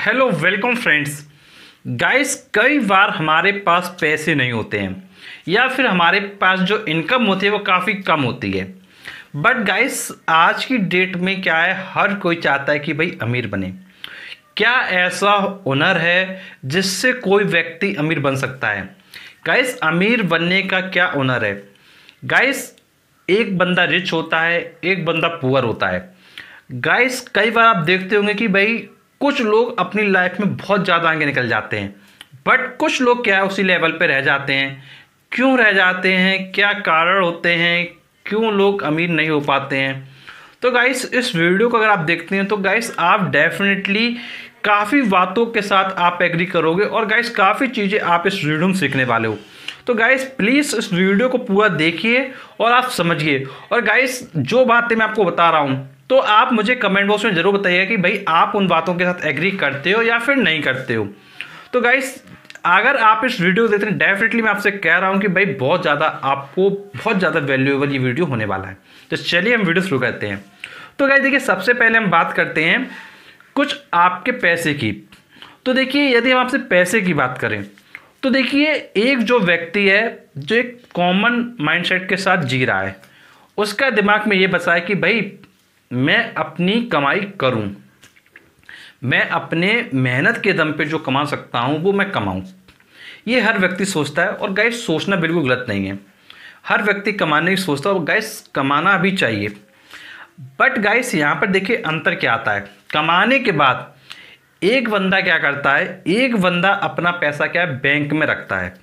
Hello welcome friends. Guys, कई बार हमारे पास पैसे नहीं होते हैं या फिर हमारे पास जो इनकम होती है वो काफ़ी कम होती है। बट गाइस, आज की डेट में क्या है, हर कोई चाहता है कि भाई अमीर बने। क्या ऐसा हुनर है जिससे कोई व्यक्ति अमीर बन सकता है? गाइस, अमीर बनने का क्या हुनर है? गाइस, एक बंदा रिच होता है, एक बंदा पुअर होता है। गाइस, कई बार आप देखते होंगे कि भाई कुछ लोग अपनी लाइफ में बहुत ज़्यादा आगे निकल जाते हैं, बट कुछ लोग क्या है उसी लेवल पे रह जाते हैं। क्यों रह जाते हैं, क्या कारण होते हैं, क्यों लोग अमीर नहीं हो पाते हैं? तो गाइस, इस वीडियो को अगर आप देखते हैं तो गाइस आप डेफिनेटली काफ़ी बातों के साथ आप एग्री करोगे और गाइस काफ़ी चीज़ें आप इस वीडियो में सीखने वाले हो। तो गाइस प्लीज़ इस वीडियो को पूरा देखिए और आप समझिए। और गाइस, जो बातें मैं आपको बता रहा हूँ तो आप मुझे कमेंट बॉक्स में ज़रूर बताइएगा कि भाई आप उन बातों के साथ एग्री करते हो या फिर नहीं करते हो। तो गाइस, अगर आप इस वीडियो को देखते हैं, डेफिनेटली मैं आपसे कह रहा हूँ कि भाई बहुत ज़्यादा वैल्यूएबल ये वीडियो होने वाला है। तो चलिए हम वीडियो शुरू करते हैं। तो गाइस देखिए, सबसे पहले हम बात करते हैं कुछ आपके पैसे की। तो देखिए, यदि हम आपसे पैसे की बात करें तो देखिए, एक जो व्यक्ति है जो एक कॉमन माइंडसेट के साथ जी रहा है, उसका दिमाग में ये बसा है कि भाई मैं अपनी कमाई करूं, मैं अपने मेहनत के दम पे जो कमा सकता हूं वो मैं कमाऊं। ये हर व्यक्ति सोचता है और गाइस सोचना बिल्कुल गलत नहीं है। हर व्यक्ति कमाने की सोचता है और गाइस कमाना भी चाहिए। बट गाइस, यहाँ पर देखिए अंतर क्या आता है। कमाने के बाद एक बंदा क्या करता है, एक बंदा अपना पैसा क्या है बैंक में रखता है।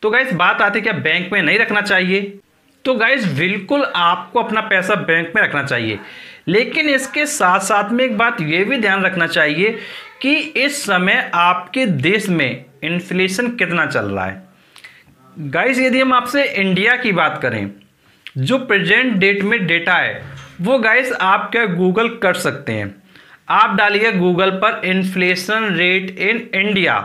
तो गाइस बात आती है क्या बैंक में नहीं रखना चाहिए? तो गाइस बिल्कुल आपको अपना पैसा बैंक में रखना चाहिए, लेकिन इसके साथ साथ में एक बात ये भी ध्यान रखना चाहिए कि इस समय आपके देश में इन्फ्लेशन कितना चल रहा है। गाइस, यदि हम आपसे इंडिया की बात करें, जो प्रेजेंट डेट में डेटा है वो गाइस आप क्या गूगल कर सकते हैं। आप डालिए गूगल पर इन्फ्लेशन रेट इन इंडिया,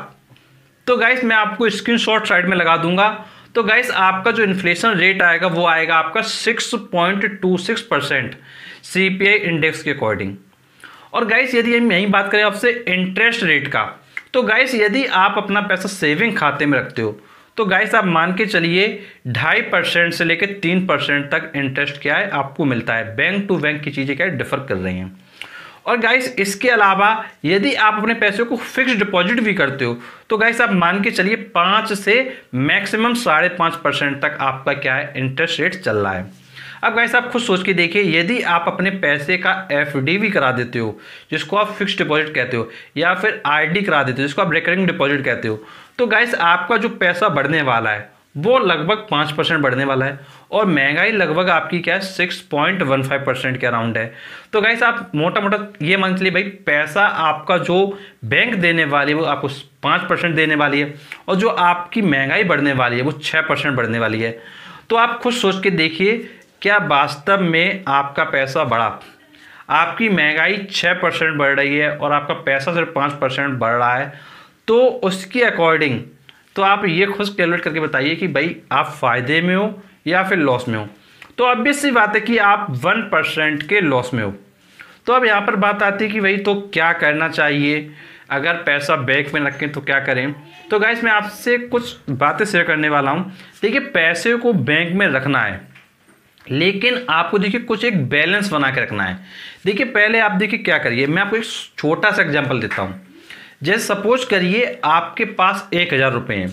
तो गाइस मैं आपको स्क्रीनशॉट साइड में लगा दूंगा। तो गाइस आपका जो इन्फ्लेशन रेट आएगा वो आएगा आपका 6.26% CPI इंडेक्स के अकॉर्डिंग। और गाइस यदि हम यही बात करें आपसे इंटरेस्ट रेट का, तो गाइस यदि आप अपना पैसा सेविंग खाते में रखते हो तो गाइस आप मान के चलिए 2.5% से लेकर 3% तक इंटरेस्ट क्या है आपको मिलता है। बैंक टू बैंक की चीज़ें क्या है डिफर कर रही हैं। और गाइस इसके अलावा यदि आप अपने पैसे को फिक्स डिपॉजिट भी करते हो तो गाइस आप मान के चलिए 5 से मैक्सिमम 5.5% तक आपका क्या है इंटरेस्ट रेट चल रहा है। अब गाइस आप खुद सोच के देखिए, यदि आप अपने पैसे का FD भी करा देते हो जिसको आप फिक्स डिपॉजिट कहते हो, या फिर RD करा देते हो जिसको आप रिकरिंग डिपॉजिट कहते हो, तो गाइस आपका जो पैसा बढ़ने वाला है वो लगभग 5% बढ़ने वाला है और महंगाई लगभग आपकी क्या है 6.15% के अराउंड है। तो गाइस आप मोटा मोटा ये मान चलिए भाई पैसा आपका जो बैंक देने वाली है वो आपको 5% देने वाली है और जो आपकी महंगाई बढ़ने वाली है वो 6% बढ़ने वाली है। तो आप खुद सोच के देखिए, क्या वास्तव में आपका पैसा बढ़ा? आपकी महंगाई 6% बढ़ रही है और आपका पैसा सिर्फ 5% बढ़ रहा है। तो उसके अकॉर्डिंग तो आप ये खुद कैलकुलेट करके बताइए कि भाई आप फ़ायदे में हो या फिर लॉस में हो। तो ऑब्वियस सी बात है कि आप 1% के लॉस में हो। तो अब यहाँ पर बात आती है कि भाई तो क्या करना चाहिए, अगर पैसा बैंक में रखें तो क्या करें? तो गाइस मैं आपसे कुछ बातें शेयर करने वाला हूँ। देखिए, पैसे को बैंक में रखना है, लेकिन आपको देखिए कुछ एक बैलेंस बना के रखना है। देखिए पहले आप देखिए क्या करिए, मैं आपको एक छोटा सा एग्जांपल देता हूँ। जैसे सपोज करिए आपके पास 1000 रुपये हैं।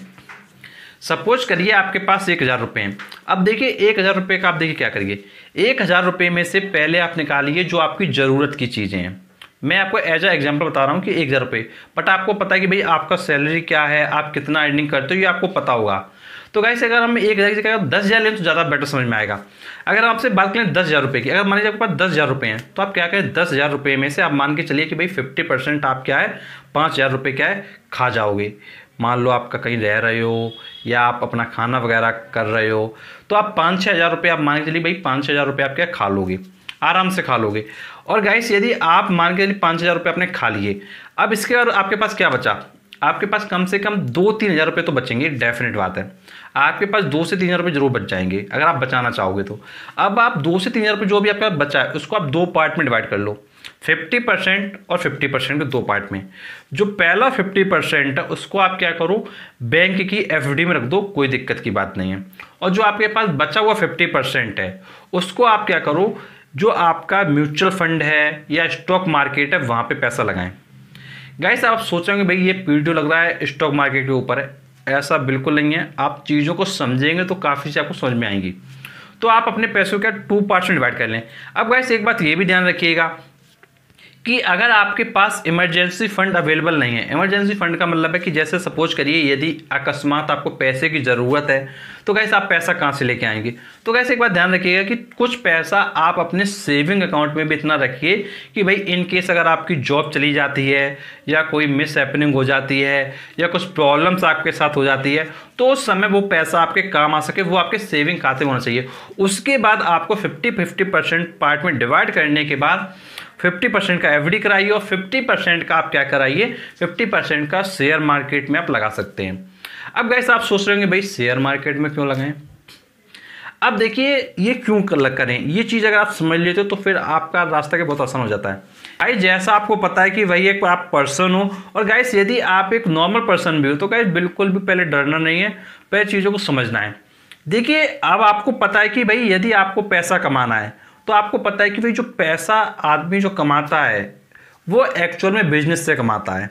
सपोज करिए आपके पास 1000 रुपये हैं। अब देखिए 1000 रुपये का आप देखिए क्या करिए, 1000 रुपये में से पहले आप निकालिए जो आपकी ज़रूरत की चीज़ें हैं। मैं आपको एज अ एग्जांपल बता रहा हूँ कि 1000 रुपये, बट आपको पता है कि भाई आपका सैलरी क्या है, आप कितना अर्निंग करते हो, ये आपको पता होगा। तो गाइस अगर हम 1000 की जगह 10,000 लें तो ज़्यादा बेटर समझ में आएगा। अगर हम आपसे बात करें 10,000 रुपये की, अगर मान लीजिए आपके पास 10,000 रुपये हैं तो आप क्या करें, 10,000 रुपये में से आप मान के चलिए कि भाई 50% आप क्या है 5,000 रुपये क्या है खा जाओगे। मान लो आपका कहीं रह रहे हो या आप अपना खाना वगैरह कर रहे हो, तो आप 5-6 हज़ार रुपये आप मान के चलिए भाई 5-6 हज़ार रुपये आप क्या खा लोगे, आराम से खा लोगे। और गाइस यदि आप मान के चलिए 5,000 रुपये आपने खा लिए, अब इसके बाद आपके पास क्या बचा? आपके पास कम से कम 2-3 हज़ार रुपये तो बचेंगे, डेफिनेट बात है। आपके पास 2 से 3 हज़ार रुपये जरूर बच जाएंगे अगर आप बचाना चाहोगे तो। अब आप 2 से 3 हज़ार रुपये जो भी आपका बचा है उसको आप 2 पार्ट में डिवाइड कर लो। 50% और 50% के दो पार्ट में। जो पहला 50% है उसको आप क्या करो, बैंक की एफडी में रख दो, कोई दिक्कत की बात नहीं है। और जो आपके पास बचा हुआ 50% है उसको आप क्या करो, जो आपका म्यूचुअल फंड है या स्टॉक मार्केट है वहाँ पे पैसा लगाएं। गाइस आप सोचेंगे भाई ये वीडियो लग रहा है स्टॉक मार्केट के ऊपर है, ऐसा बिल्कुल नहीं है। आप चीज़ों को समझेंगे तो काफ़ी चीज़ आपको समझ में आएंगी। तो आप अपने पैसों का 2 पार्ट्स में डिवाइड कर लें। अब गाइस एक बात ये भी ध्यान रखिएगा कि अगर आपके पास इमरजेंसी फंड अवेलेबल नहीं है, इमरजेंसी फंड का मतलब है कि जैसे सपोज करिए यदि अकस्मात आपको पैसे की ज़रूरत है तो गैस आप पैसा कहाँ से लेके आएंगे। तो गैस एक बात ध्यान रखिएगा कि कुछ पैसा आप अपने सेविंग अकाउंट में भी इतना रखिए कि भाई इन केस अगर आपकी जॉब चली जाती है या कोई मिस हैपनिंग हो जाती है या कुछ प्रॉब्लम्स आपके साथ हो जाती है तो उस समय वो पैसा आपके काम आ सके, वो आपके सेविंग खाते में होना चाहिए। उसके बाद आपको 50-50% पार्ट में डिवाइड करने के बाद 50% का एफडी कराइए और 50% का आप क्या कराइए, 50% का शेयर मार्केट में आप लगा सकते हैं। अब गाइस आप सोच रहे होंगे भाई शेयर मार्केट में क्यों लगाएं। अब देखिए ये क्यों करें, ये चीज़ अगर आप समझ लेते हो तो फिर आपका रास्ता के बहुत आसान हो जाता है। गाइस जैसा आपको पता है कि वही एक आप पर्सन हो, और गाइस यदि आप एक नॉर्मल पर्सन भी हो तो गाइस बिल्कुल भी पहले डरना नहीं है, पहले चीज़ों को समझना है। देखिए अब आपको पता है कि भाई यदि आपको पैसा कमाना है तो आपको पता है कि भाई जो पैसा आदमी जो कमाता है वो एक्चुअल में बिजनेस से कमाता है।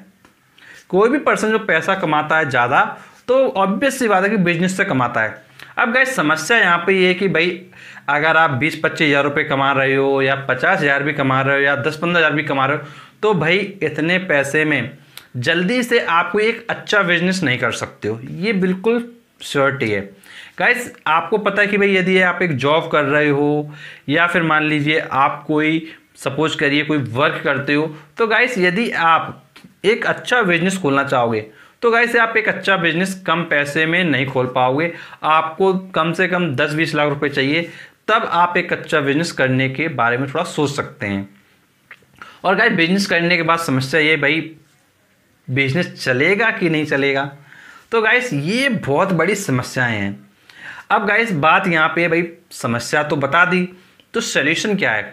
कोई भी पर्सन जो पैसा कमाता है ज़्यादा तो ऑब्वियस सी बात है कि बिजनेस से कमाता है। अब गाइस समस्या यहाँ पे ये है कि भाई अगर आप 20-25 हज़ार रुपये कमा रहे हो या 50 हज़ार भी कमा रहे हो या 10-15 हज़ार भी कमा रहे हो तो भाई इतने पैसे में जल्दी से आपको एक अच्छा बिजनेस नहीं कर सकते हो, ये बिल्कुल श्योरिटी है। गाइस आपको पता है कि भाई यदि आप एक जॉब कर रहे हो या फिर मान लीजिए आप कोई सपोज करिए कोई वर्क करते हो तो गाइस यदि आप एक अच्छा बिजनेस खोलना चाहोगे तो गाइस आप एक अच्छा बिजनेस कम पैसे में नहीं खोल पाओगे, आपको कम से कम 10-20 लाख रुपए चाहिए, तब आप एक अच्छा बिजनेस करने के बारे में थोड़ा सोच सकते हैं। और गाइस बिजनेस करने के बाद समस्या ये भाई बिजनेस चलेगा कि नहीं चलेगा, तो गाइस ये बहुत बड़ी समस्याएं हैं। अब गाइस बात यहाँ पे भाई समस्या तो बता दी, तो सॉल्यूशन क्या है।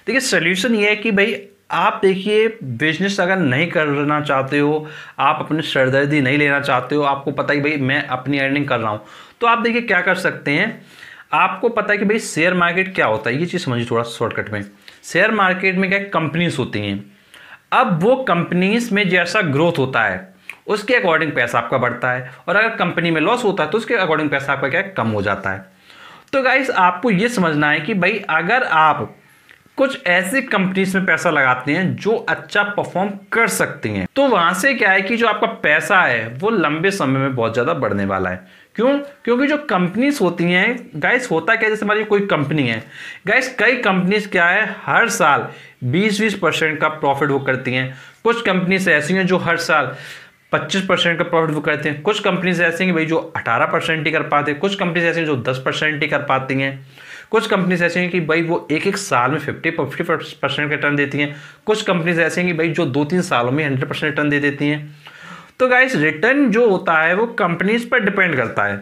देखिए सॉल्यूशन ये है कि भाई आप देखिए बिजनेस अगर नहीं करना चाहते हो, आप अपनी सरदर्दी नहीं लेना चाहते हो, आपको पता है कि भाई मैं अपनी अर्निंग कर रहा हूँ, तो आप देखिए क्या कर सकते हैं। आपको पता है कि भाई शेयर मार्केट क्या होता है, ये चीज़ समझिए थोड़ा शॉर्टकट में। शेयर मार्केट में क्या कंपनीज होती हैं, अब वो कंपनीज में जैसा ग्रोथ होता है उसके अकॉर्डिंग पैसा आपका बढ़ता है, और अगर कंपनी में लॉस होता है तो उसके अकॉर्डिंग पैसा आपका क्या कम हो जाता है। तो गाइस आपको ये समझना है कि भाई अगर आप कुछ ऐसी कंपनीज में पैसा लगाते हैं जो अच्छा परफॉर्म कर सकती हैं तो वहां से क्या है कि जो आपका पैसा है वो लंबे समय में बहुत ज़्यादा बढ़ने वाला है। क्यों? क्योंकि जो कंपनीज होती हैं गाइस, होता क्या जैसे हमारी कोई कंपनी है गाइस, कई कंपनीज क्या है हर साल 20-20% का प्रॉफिट वो करती हैं। कुछ कंपनीज ऐसी हैं जो हर साल 25% का प्रॉफिट वो करते हैं, कुछ कंपनीज ऐसी हैं भाई जो 18% ही कर पाते हैं, कुछ कंपनीज ऐसी हैं जो 10% ही कर पाती हैं, कुछ कंपनीज ऐसी हैं कि भाई वो एक साल में 50% का रिटर्न देती हैं, कुछ कंपनीज ऐसी हैं कि भाई जो 2-3 सालों में 100% रिटर्न दे देती हैं। तो गाइस रिटर्न जो होता है वो कंपनीज पर डिपेंड करता है।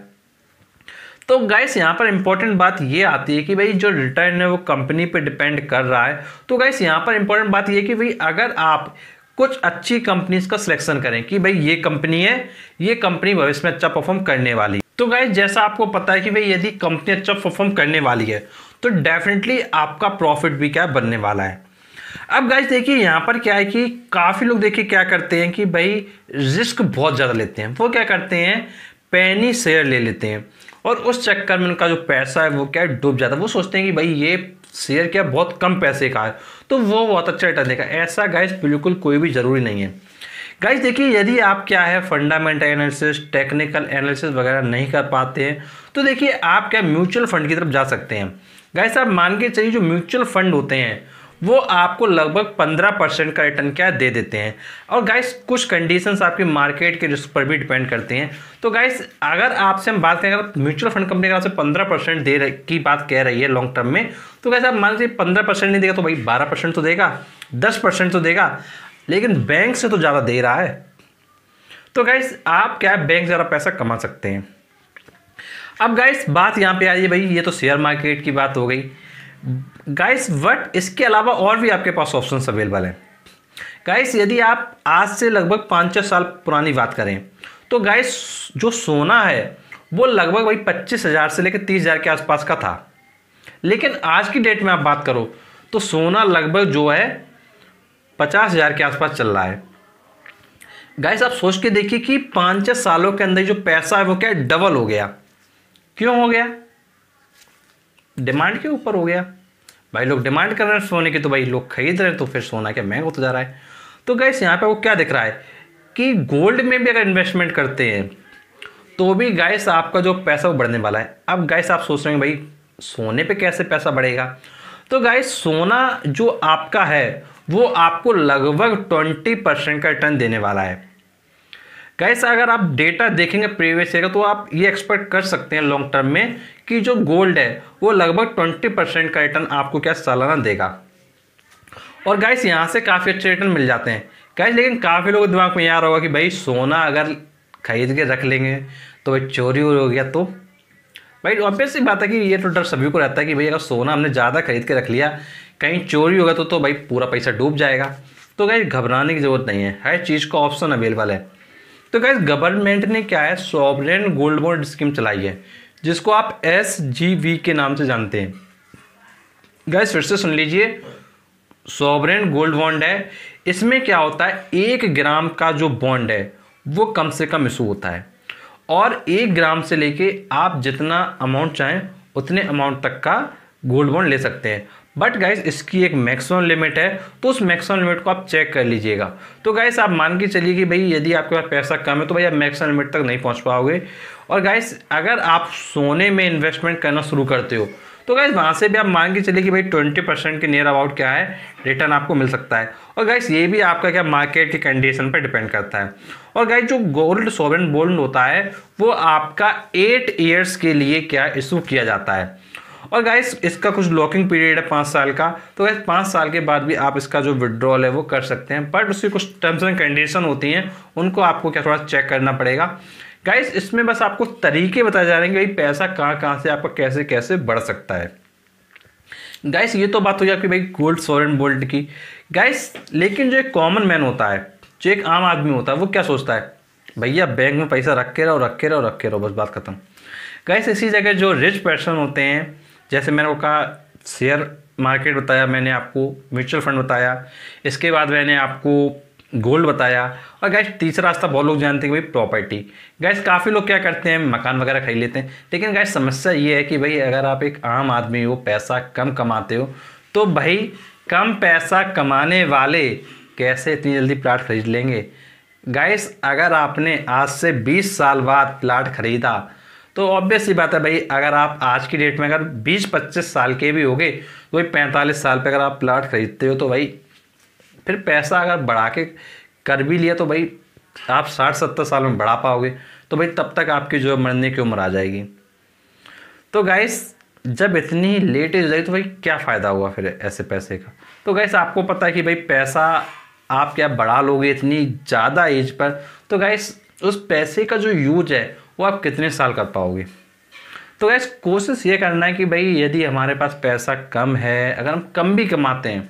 तो गाइस यहाँ पर इंपॉर्टेंट बात ये आती है कि भाई जो रिटर्न है वो कंपनी पे डिपेंड कर रहा है। तो गाइस यहाँ पर इंपॉर्टेंट बात ये कि भाई अगर आप कुछ अच्छी कंपनीज का सिलेक्शन करें कि भाई ये कंपनी है, ये कंपनी भविष्य में अच्छा परफॉर्म करने वाली है। तो गाइस जैसा आपको पता है कि भाई यदि कंपनी अच्छा परफॉर्म करने वाली है तो डेफिनेटली आपका प्रॉफिट भी क्या बनने वाला है। अब गाइस देखिए यहाँ पर क्या है कि काफ़ी लोग देखिए क्या करते हैं कि भाई रिस्क बहुत ज़्यादा लेते हैं। वो क्या करते हैं, पेनी शेयर ले लेते हैं और उस चक्कर में उनका जो पैसा है वो क्या डूब जाता है। वो सोचते हैं कि भाई ये शेयर क्या बहुत कम पैसे का है तो वो बहुत अच्छा रिटर्न देगा। ऐसा गाइस बिल्कुल कोई भी ज़रूरी नहीं है। गाइस देखिए यदि आप क्या है फंडामेंटल एनालिसिस, टेक्निकल एनालिसिस वगैरह नहीं कर पाते हैं तो देखिए आप क्या म्यूचुअल फंड की तरफ जा सकते हैं। गाइस आप मान के चलिए जो म्यूचुअल फंड होते हैं वो आपको लगभग 15% का रिटर्न क्या दे देते हैं। और गाइस कुछ कंडीशंस आपके मार्केट के रिस्क पर भी डिपेंड करते हैं। तो गाइस अगर आपसे हम बात करें, अगर म्यूचुअल फंड कंपनी अगर आपसे 15% दे रही की बात कह रही है लॉन्ग टर्म में, तो गाइस आप मान लीजिए 15% नहीं देगा तो भाई 12% तो देगा, 10% तो देगा, लेकिन बैंक से तो ज़्यादा दे रहा है। तो गाइस आप क्या है बैंक ज़्यादा पैसा कमा सकते हैं। अब गाइस बात यहाँ पे आ रही है, भाई ये तो शेयर मार्केट की बात हो गई। गाइस बट इसके अलावा और भी आपके पास ऑप्शंस अवेलेबल हैं। गाइस यदि आप आज से लगभग 5-6 साल पुरानी बात करें तो गाइस जो सोना है वो लगभग वही 25,000 से लेकर 30,000 के आसपास का था। लेकिन आज की डेट में आप बात करो तो सोना लगभग जो है 50,000 के आसपास चल रहा है। गाइस आप सोच के देखिए कि 5-6 सालों के अंदर जो पैसा है वो क्या डबल हो गया। क्यों हो गया? डिमांड के ऊपर हो गया। भाई लोग डिमांड कर रहे हैं सोने की तो भाई लोग खरीद रहे हैं, तो फिर सोना क्या महंगा होता जा रहा है। तो गाइस यहाँ पे वो क्या दिख रहा है कि गोल्ड में भी अगर इन्वेस्टमेंट करते हैं तो भी गाइस आपका जो पैसा वो बढ़ने वाला है। अब गाइस आप सोच रहे हैं भाई सोने पे कैसे पैसा बढ़ेगा, तो गाइस सोना जो आपका है वो आपको लगभग 20% का रिटर्न देने वाला है। गाइस अगर आप डेटा देखेंगे प्रीवियस ईयर का तो आप ये एक्सपेक्ट कर सकते हैं लॉन्ग टर्म में कि जो गोल्ड है वो लगभग 20% का रिटर्न आपको क्या सालाना देगा। और गाइस यहाँ से काफ़ी अच्छे रिटर्न मिल जाते हैं गाइस। लेकिन काफ़ी लोगों के दिमाग में यार होगा कि भाई सोना अगर खरीद के रख लेंगे तो भाई चोरी हो गया, तो भाई ऑब्वियस सी बात है कि ये तो डर सभी को रहता है कि भाई अगर सोना हमने ज़्यादा खरीद के रख लिया कहीं चोरी होगा तो भाई पूरा पैसा डूब जाएगा। तो गाइस घबराने की ज़रूरत नहीं है, हर चीज़ का ऑप्शन अवेलेबल है। तो गाइस गवर्नमेंट ने क्या है सॉवरेन गोल्ड बॉन्ड स्कीम चलाई है जिसको आप SGB के नाम से जानते हैं। गाइस फिर से सुन लीजिए, सॉवरेन गोल्ड बॉन्ड है। इसमें क्या होता है 1 ग्राम का जो बॉन्ड है वो कम से कम इशू होता है और 1 ग्राम से लेके आप जितना अमाउंट चाहें उतने अमाउंट तक का गोल्ड बॉन्ड ले सकते हैं। बट गाइस इसकी एक मैक्सिमम लिमिट है, तो उस मैक्सिमम लिमिट को आप चेक कर लीजिएगा। तो गाइस आप मान के चलिए कि भाई यदि आपके पास पैसा कम है तो भाई आप मैक्सिमम लिमिट तक नहीं पहुंच पाओगे। और गाइस अगर आप सोने में इन्वेस्टमेंट करना शुरू करते हो तो गाइस वहाँ से भी आप मान के चलिए कि भाई 20% के नियर अबाउट क्या है रिटर्न आपको मिल सकता है। और गाइस ये भी आपका क्या मार्केट की कंडीशन पर डिपेंड करता है। और गाइस जो गोल्ड सॉवरेन बॉन्ड होता है वो आपका 8 ईयर्स के लिए क्या इशू किया जाता है। और गाइस इसका कुछ लॉकिंग पीरियड है 5 साल का। तो गाइस 5 साल के बाद भी आप इसका जो विड्रॉल है वो कर सकते हैं, बट उसकी कुछ टर्म्स एंड कंडीशन होती हैं, उनको आपको क्या थोड़ा चेक करना पड़ेगा। गाइस इसमें बस आपको तरीके बताए जा रहे हैं कि भाई पैसा कहाँ कहाँ से आपका कैसे कैसे बढ़ सकता है। गाइस ये तो बात हो गई आपकी भाई गोल्ड सॉवरेन गोल्ड की। गाइस लेकिन जो एक कॉमन मैन होता है, जो एक आम आदमी होता है, वो क्या सोचता है भैया बैंक में पैसा रख के रहो रख के रहो रख के रहो, बस बात खत्म। गाइस इसी जगह जो रिच पर्सन होते हैं, जैसे मैंने वो कहा शेयर मार्केट बताया, मैंने आपको म्यूचुअल फंड बताया, इसके बाद मैंने आपको गोल्ड बताया, और गाइस तीसरा रास्ता बहुत लोग जानते हैं कि भाई प्रॉपर्टी। गाइस काफ़ी लोग क्या करते हैं मकान वगैरह खरीद लेते हैं। लेकिन गाइस समस्या ये है कि भाई अगर आप एक आम आदमी हो, पैसा कम कमाते हो, तो भाई कम पैसा कमाने वाले कैसे इतनी जल्दी प्लाट खरीद लेंगे। गाइस अगर आपने आज से 20 साल बाद प्लाट खरीदा तो ऑब्वियस सी बात है भाई अगर आप आज की डेट में अगर 20-25 साल के भी हो गए तो भाई 45 साल पे अगर आप प्लाट खरीदते हो तो भाई फिर पैसा अगर बढ़ा के कर भी लिया तो भाई आप 60-70 साल में बढ़ा पाओगे, तो भाई तब तक आपकी जो मरने की उम्र आ जाएगी। तो गाइस जब इतनी लेट एज हो जाएगी तो भाई क्या फ़ायदा हुआ फिर ऐसे पैसे का। तो गाइस आपको पता है कि भाई पैसा आप क्या बढ़ा लोगे इतनी ज़्यादा एज पर, तो गाइस उस पैसे का जो यूज है वो आप कितने साल कर पाओगे। तो गाइस कोशिश ये करना है कि भाई यदि हमारे पास पैसा कम है, अगर हम कम भी कमाते हैं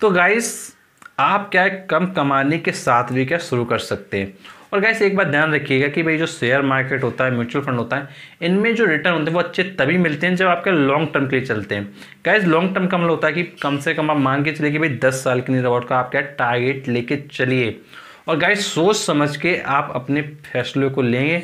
तो गाइस आप क्या है कम कमाने के साथ भी क्या शुरू कर सकते हैं। और गाइस एक बात ध्यान रखिएगा कि भाई जो शेयर मार्केट होता है, म्यूचुअल फंड होता है, इनमें जो रिटर्न होते हैं वो अच्छे तभी मिलते हैं जब आपके लॉन्ग टर्म के लिए चलते हैं। गाइस लॉन्ग टर्म का मतलब होता है कि कम से कम आप मान के चलिए कि भाई 10 साल के नियर अबाउट का आप क्या टारगेट लेके चलिए। और गाइस सोच समझ के आप अपने फैसले को लेंगे,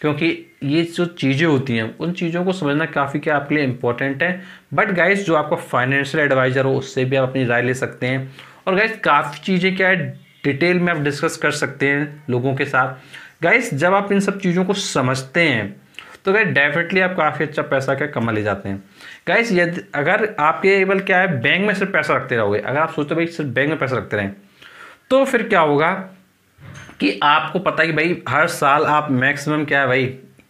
क्योंकि ये जो चीज़ें होती हैं उन चीज़ों को समझना काफ़ी क्या आपके लिए इंपॉर्टेंट है। बट गाइस जो आपका फाइनेंशियल एडवाइज़र हो उससे भी आप अपनी राय ले सकते हैं। और गाइस काफ़ी चीज़ें क्या है डिटेल में आप डिस्कस कर सकते हैं लोगों के साथ। गाइस जब आप इन सब चीज़ों को समझते हैं तो गाइस डेफिनेटली आप काफ़ी अच्छा पैसा क्या कमा ले जाते हैं। गाइस यदि अगर आप केवल क्या है बैंक में सिर्फ पैसा रखते रहोगे, अगर आप सोचते भाई सिर्फ बैंक में पैसा रखते रहें, तो फिर क्या होगा कि आपको पता है कि भाई हर साल आप मैक्सिमम क्या है भाई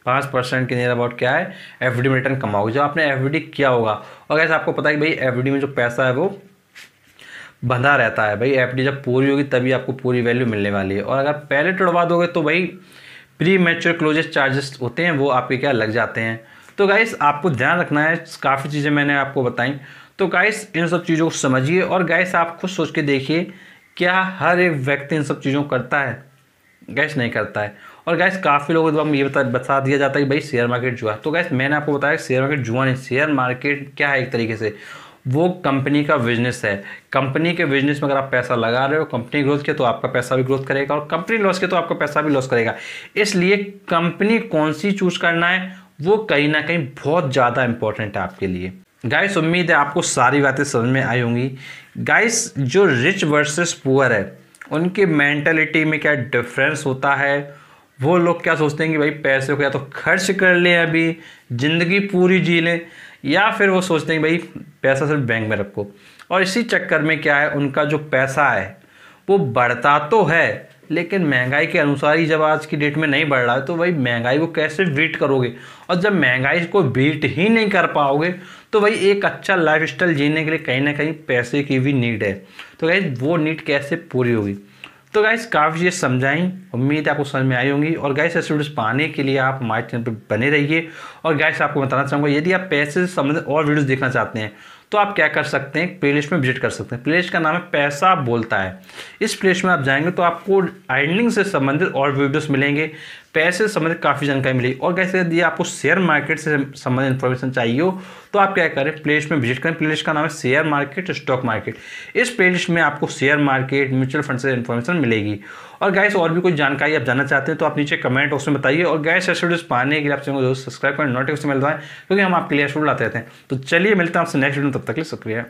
5% के नियर अबाउट क्या है एफडी में रिटर्न कमाओगे जो आपने एफडी किया होगा। और गाइस आपको पता है कि भाई एफडी में जो पैसा है वो बंधा रहता है। भाई एफडी जब पूरी होगी तभी आपको पूरी वैल्यू मिलने वाली है, और अगर पहले तुड़वा दोगे तो भाई प्री मैच्योर क्लोजेस चार्जेस होते हैं वो आपके क्या लग जाते हैं। तो गाइस आपको ध्यान रखना है, काफ़ी चीज़ें मैंने आपको बताई। तो गाइस इन सब चीज़ों को समझिए और गाइस आप खुद सोच के देखिए, क्या हर एक व्यक्ति इन सब चीज़ों को करता है? गैस नहीं करता है। और गैस काफ़ी लोगों को ये बता दिया जाता है कि भाई शेयर मार्केट जुआ। तो गैस मैंने आपको बताया शेयर मार्केट जुआ नहीं, शेयर मार्केट क्या है, एक तरीके से वो कंपनी का बिजनेस है। कंपनी के बिजनेस में अगर आप पैसा लगा रहे हो, कंपनी ग्रोथ किया तो आपका पैसा भी ग्रोथ करेगा, और कंपनी लॉस किया तो आपका पैसा भी लॉस करेगा। इसलिए कंपनी कौन सी चूज करना है वो कहीं ना कहीं बहुत ज़्यादा इंपॉर्टेंट है आपके लिए। गाइस उम्मीद है आपको सारी बातें समझ में आई होंगी। गाइस जो रिच वर्सेस पुअर है उनकी मेंटालिटी में क्या डिफरेंस होता है, वो लोग क्या सोचते हैं कि भाई पैसे को या तो खर्च कर लें, अभी ज़िंदगी पूरी जी लें, या फिर वो सोचते हैं कि भाई पैसा सिर्फ बैंक में रखो। और इसी चक्कर में क्या है, उनका जो पैसा है वो बढ़ता तो है लेकिन महंगाई के अनुसार ही जब आज की डेट में नहीं बढ़ रहा है, तो भाई महंगाई को कैसे बीट करोगे? और जब महंगाई को बीट ही नहीं कर पाओगे तो भाई एक अच्छा लाइफस्टाइल जीने के लिए कहीं ना कहीं पैसे की भी नीड है। तो गाइस वो नीड कैसे पूरी होगी? तो गाइस काफ़ी चीज़ समझाई, उम्मीद है आपको समझ में आई होंगी। और गाइस ऐसे वीडियोस पाने के लिए आप हमारे चैनल पर बने रहिए। और गाइस आपको बताना चाहूँगा, यदि आप पैसे से संबंधित और वीडियोस देखना चाहते हैं तो आप क्या कर सकते हैं, प्लेलिस्ट में विजिट कर सकते हैं। प्लेलिस्ट का नाम है पैसा बोलता है। इस प्लेलिस्ट में आप जाएंगे तो आपको अर्निंग से संबंधित और वीडियोस मिलेंगे, पैसे से संबंधित काफ़ी जानकारी मिलेगी। और कैसे यदि आपको शेयर मार्केट से संबंधित इन्फॉर्मेशन चाहिए हो तो आप क्या करें, प्लेलिस्ट में विजिट करें। प्लेलिस्ट का नाम है शेयर मार्केट स्टॉक मार्केट। इस प्लेलिस्ट में आपको शेयर मार्केट म्यूचुअल फंड से इन्फॉर्मेशन मिलेगी। और गाइस और भी कोई जानकारी आप जानना चाहते हैं तो आप नीचे कमेंट बॉक्स में बताइए। और गाइस ऐसे वीडियोस पाने के लिए आप चैनल को जरूर सब्सक्राइब करें, नोटिफिकेशन मिल जाए, क्योंकि हम आपके लिए ऐसे वीडियो लाते रहते हैं। तो चलिए मिलते हैं आपसे नेक्स्ट वीडियो में, तब तक के लिए शुक्रिया।